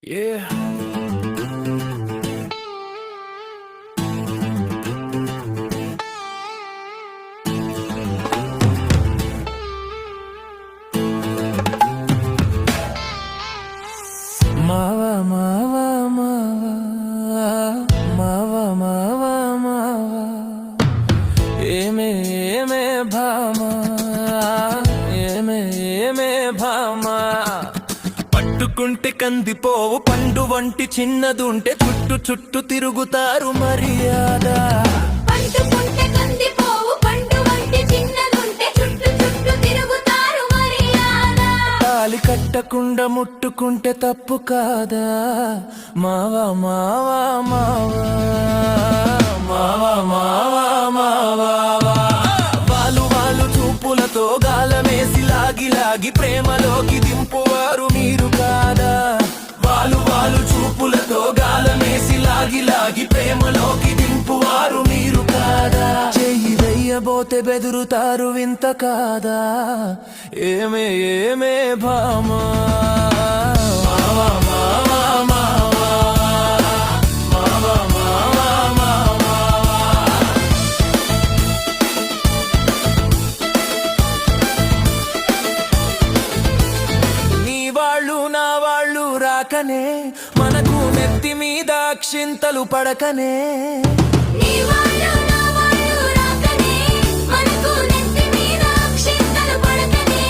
Yeah. మావా మావా మావా మావా మావా మావా ఏమే ఏమే భామా ఏమే ఏమే భామా పట్టుకుంటే కందిపోవు పండు వంటి చిన్నదుంటే చుట్టు చుట్టు తిరుగుతారు మర్యాద పట్టుకుంటే కందిపోవు పండు వంటి చిన్నదుంటే చుట్టు చుట్టు తిరుగుతారు మర్యాద తాలి కట్టకుండా ముట్టుకుంటే తప్పు కాదా మావా మావా మావా మావా మావా మావా వాలు వాలు చూపులతో గాలమేసి లాగి లాగి ప్రేమలోకి దింపువారు మీరు కాదా వాలు వాలు చూపులతో గాలమేసి లాగి లాగి ప్రేమలోకి దింపువారు మీరు కాదా చెయ్యి వెయ్యబోతే బెదురుతారు వింత కాదా ఏమే ఏమే భామా మావా మావా మావా మావా మావా మావా నీ వాళ్ళు నా వాళ్ళు రాకనే మనకు నెత్తి మీద అక్షింతలు పడకనే నీ వాళ్ళు నా వాళ్ళు రాకనే మనకు నెత్తి మీద అక్షింతలు పడకనే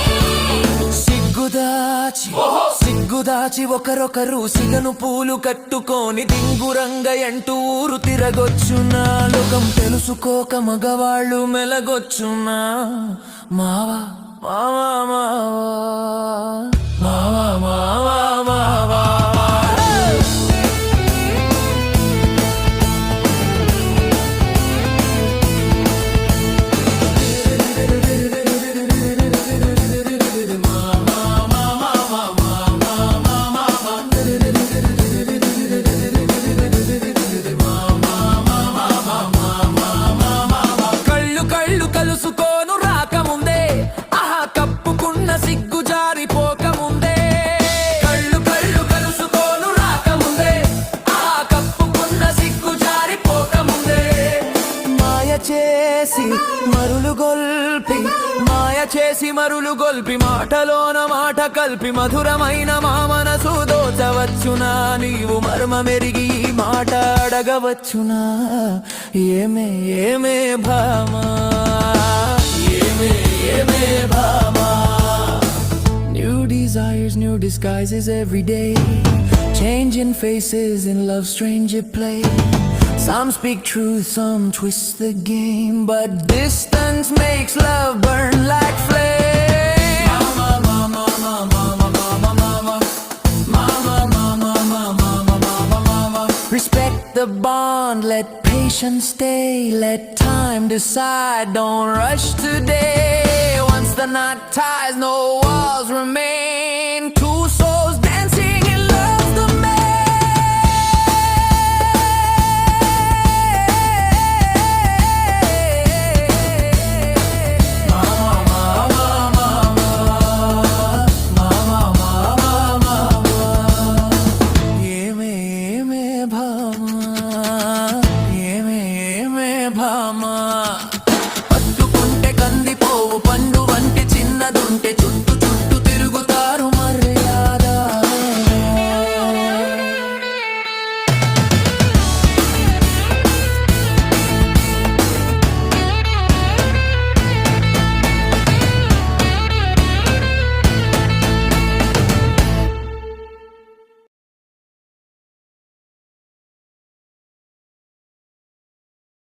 సిగ్గుదాచి ఒకరొకరు సిగను పూలు కట్టుకొని దింగురంగయంటూ ఊరు తిరగొచ్చునా లోకం తెలుసుకోక మగవాళ్ళు మెలగొచ్చునా మావా మావా మావా మావా మావా కళ్ళు కళ్ళు కలుసుకోను రాకముందే ఆహా కప్పుకున్న సిగ్గు జారిపోకముందే కళ్ళు కళ్ళు కలుసుకోను రాకముందే ఆహా కప్పుకున్న సిగ్గు జారిపోకముందే మాయ చేసి మరులు గొల్పి మాటలోన మాట కలిపి మధురమైన మా మనసు దోచవచ్చునా నీవు మర్మమెరిగి ఈ మాట అడగవచ్చునా ఏమే ఏమే భామా ఏమే ఏమే Bhama New desires, new disguises every day. Changing faces in love's strange play. Some speak truth, some twist the game. But distance makes love burn like flame. Mama, mama, mama, mama, mama, mama, mama, mama, mama, mama. Respect the bond, let patience stay. Let time decide, don't rush today. Once the knot ties, no walls remain.